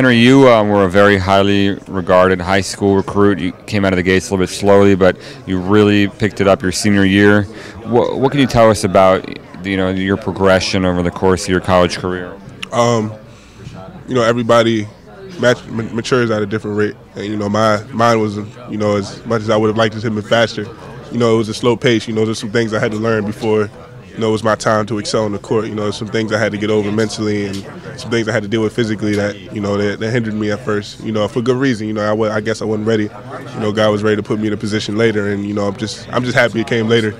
Henry, you were a very highly regarded high school recruit. You came out of the gates a little bit slowly, but you really picked it up your senior year. What can you tell us about your progression over the course of your college career? Everybody matures at a different rate, and mine was as much as I would have liked it to have been faster. It was a slow pace. There's some things I had to learn before it was my time to excel on the court. Some things I had to get over mentally, and some things I had to deal with physically that that hindered me at first. For good reason. I guess I wasn't ready. God was ready to put me in a position later, and I'm just happy it came later.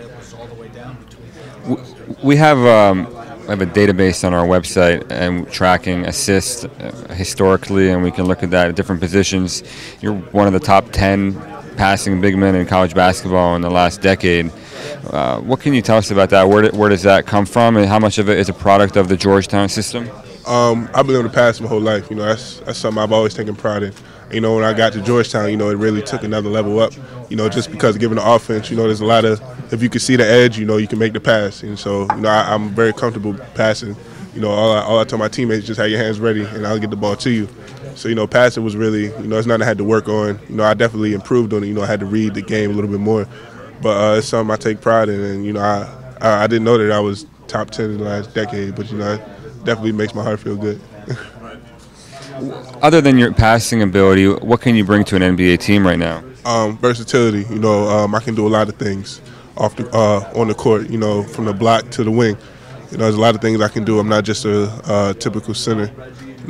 We have a database on our website and tracking assists historically, and we can look at that at different positions. You're one of the top 10 passing big men in college basketball in the last decade. What can you tell us about that? Where does that come from, and how much of it is a product of the Georgetown system? I've been able to pass my whole life. That's something I've always taken pride in. When I got to Georgetown, it really took another level up. Just because given the offense, there's a lot of, if you can see the edge, you can make the pass. And so, I'm very comfortable passing. All I tell my teammates is just have your hands ready, and I'll get the ball to you. So, passing was really, it's nothing I had to work on. I definitely improved on it. I had to read the game a little bit more. But it's something I take pride in, and I didn't know that I was top 10 in the last decade, but it definitely makes my heart feel good. Other than your passing ability, what can you bring to an NBA team right now? Versatility. I can do a lot of things on the court. From the block to the wing. There's a lot of things I can do. I'm not just a typical center.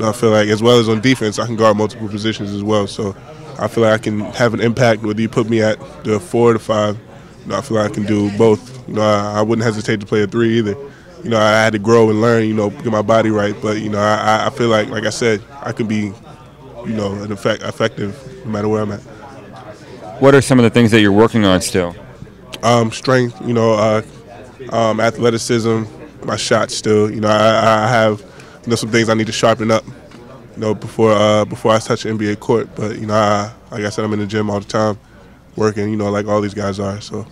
I feel like as well as on defense, I can guard multiple positions as well. So I feel like I can have an impact whether you put me at the 4 or the 5. I feel like I can do both. I wouldn't hesitate to play a 3 either. I had to grow and learn, get my body right. But, I feel like I said, I can be, effective no matter where I'm at. What are some of the things that you're working on still? Strength, athleticism, my shot still. I have, some things I need to sharpen up, before I touch the NBA court. But, like I said, I'm in the gym all the time, working, like all these guys are. So,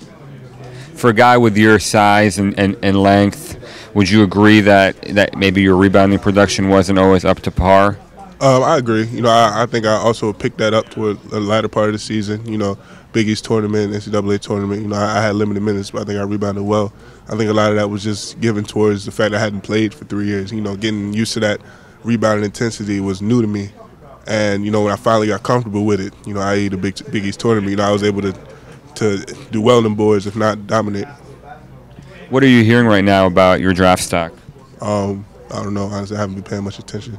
for a guy with your size and length, would you agree that maybe your rebounding production wasn't always up to par? I agree. I think I also picked that up toward the latter part of the season. Big East tournament, NCAA tournament. I had limited minutes, but I think I rebounded well. I think a lot of that was just given towards the fact I hadn't played for 3 years. Getting used to that rebounding intensity was new to me. And, when I finally got comfortable with it, i.e. the Big East tournament, I was able to do well in them boards, if not dominate. What are you hearing right now about your draft stock? I don't know. Honestly, I haven't been paying much attention.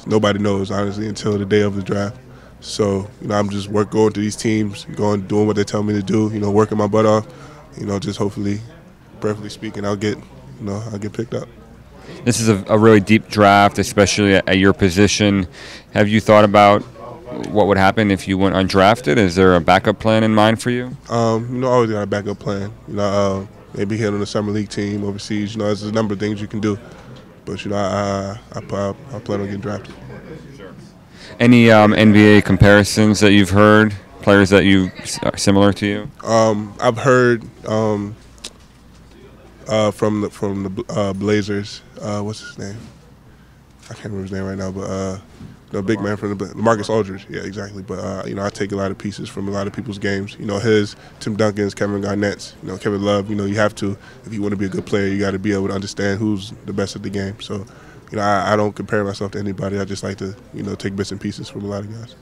Nobody knows, honestly, until the day of the draft. So, I'm just going to these teams, doing what they tell me to do, working my butt off. Just hopefully, perfectly speaking, I'll get picked up. This is a really deep draft, especially at your position. Have you thought about what would happen if you went undrafted? Is there a backup plan in mind for you? Always got a backup plan. Maybe hit on a summer league team overseas. There's a number of things you can do. But, I plan on getting drafted. Any NBA comparisons that you've heard? Players that are similar to you? I've heard from the Blazers. What's his name? I can't remember his name right now, but the big man from the Marcus Aldridge. Yeah, exactly. But I take a lot of pieces from a lot of people's games. Tim Duncan's, Kevin Garnett's, Kevin Love. You have to, if you want to be a good player, you got to be able to understand who's the best at the game. So, I don't compare myself to anybody. I just like to, take bits and pieces from a lot of guys.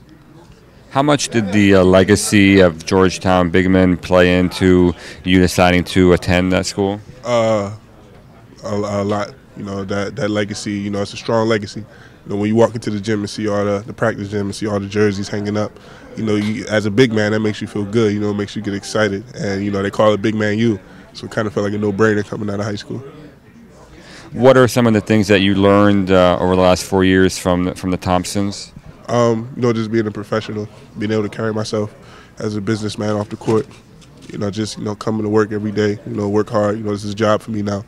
How much did the legacy of Georgetown big men play into you deciding to attend that school? A lot. That legacy. It's a strong legacy. When you walk into the gym and see all the practice gym and see all the jerseys hanging up, as a big man, that makes you feel good. It makes you get excited. And, they call it Big Man U. So it kind of felt like a no-brainer coming out of high school. What are some of the things that you learned over the last 4 years from the Thompsons? Just being a professional, being able to carry myself as a businessman off the court. Just coming to work every day. Work hard. This is a job for me now.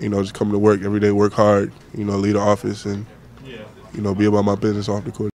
Just coming to work every day, work hard. Lead the office and be about my business off the court.